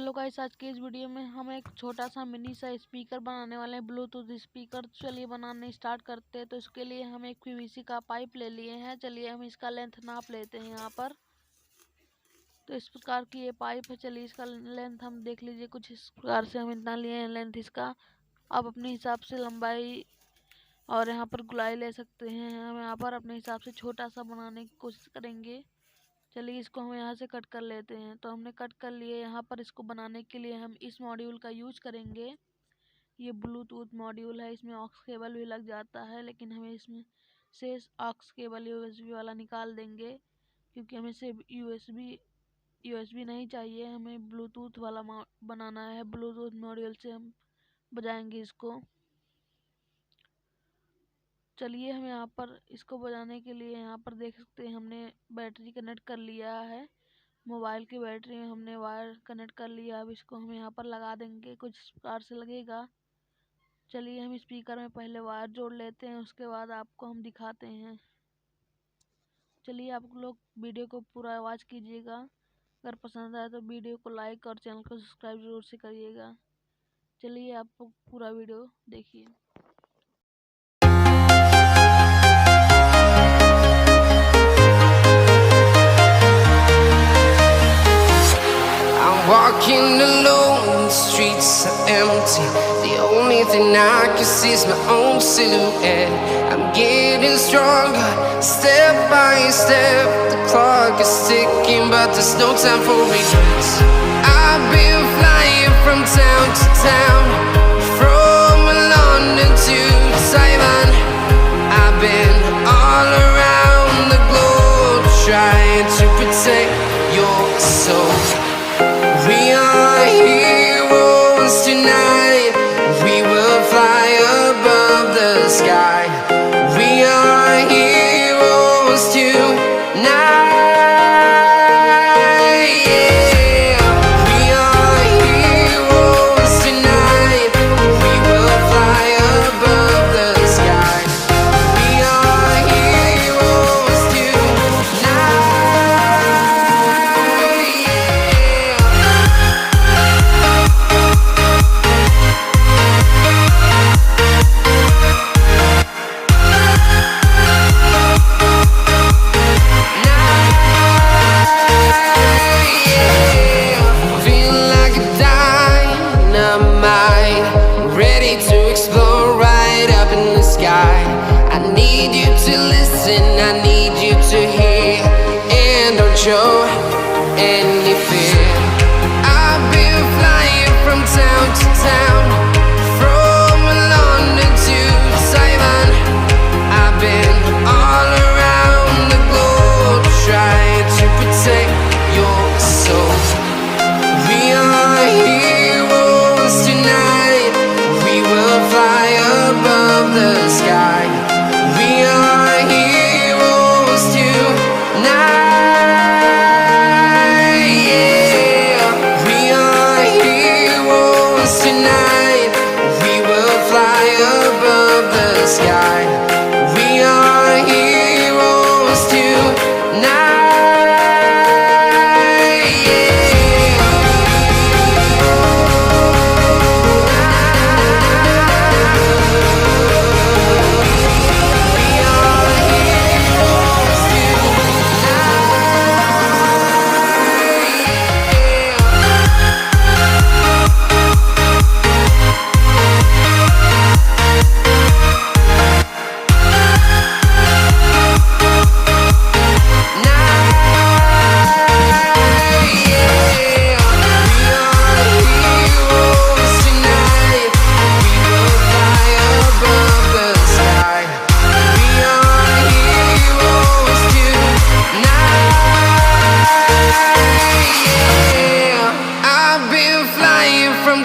Hello guys, आज के इस वीडियो में हम एक छोटा सा मिनी सा स्पीकर बनाने वाले हैं, ब्लूटूथ स्पीकर। चलिए बनाने स्टार्ट करते हैं। तो इसके लिए हम एक पीवीसी का पाइप ले लिए हैं। चलिए हम इसका लेंथ नाप लेते हैं यहाँ पर। तो इस प्रकार की ये पाइप है। चलिए इसका लेंथ हम देख लीजिए, कुछ इस प्रकार से हम इतना लिए हैं लेंथ इसका। आप अपने हिसाब से लंबाई और यहाँ पर गुलाई ले सकते हैं। हम यहाँ पर अपने हिसाब से छोटा सा बनाने की कोशिश करेंगे। चलिए इसको हम यहाँ से कट कर लेते हैं। तो हमने कट कर लिए। यहाँ पर इसको बनाने के लिए हम इस मॉड्यूल का यूज करेंगे। ये ब्लूटूथ मॉड्यूल है, इसमें ऑक्स केबल भी लग जाता है, लेकिन हमें इसमें से ऑक्स केबल यूएसबी वाला निकाल देंगे, क्योंकि हमें सिर्फ यूएसबी नहीं चाहिए, हमें ब्लूटूथ वाला बनाना है। ब्लूटूथ मॉड्यूल से हम बजाएंगे इसको। चलिए हम यहाँ पर इसको बजाने के लिए यहाँ पर देख सकते हैं हमने बैटरी कनेक्ट कर लिया है। मोबाइल की बैटरी में हमने वायर कनेक्ट कर लिया। अब इसको हम यहाँ पर लगा देंगे, कुछ इस प्रकार से लगेगा। चलिए हम स्पीकर में पहले वायर जोड़ लेते हैं, उसके बाद आपको हम दिखाते हैं। चलिए आप लोग वीडियो को पूरा आवाज़ कीजिएगा। अगर पसंद आए तो वीडियो को लाइक और चैनल को सब्सक्राइब जरूर से करिएगा। चलिए आप पूरा वीडियो देखिए। Walking alone, the streets are empty. The only thing I can see is my own silhouette. I'm getting stronger, step by step. The clock is ticking, but there's no time for regrets. I've been flying from town to town, from London to Taiwan. I've been all around the globe, trying to protect your soul. We are heroes tonight. We will fly above the sky. We are heroes tonight. Yeah. We are heroes tonight. We will fly above the sky. We are heroes tonight. I need you to hear and don't show any fear. I've been flying from town to town, from London to Taiwan. I've been all around the globe, trying to protect your soul. We are heroes tonight. We will fly above the sky. We are heroes tonight. Yeah. We are heroes tonight. We will fly above the sky. We are heroes tonight.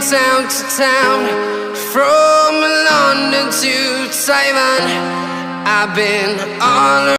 Town to town, from London to Taiwan. I've been all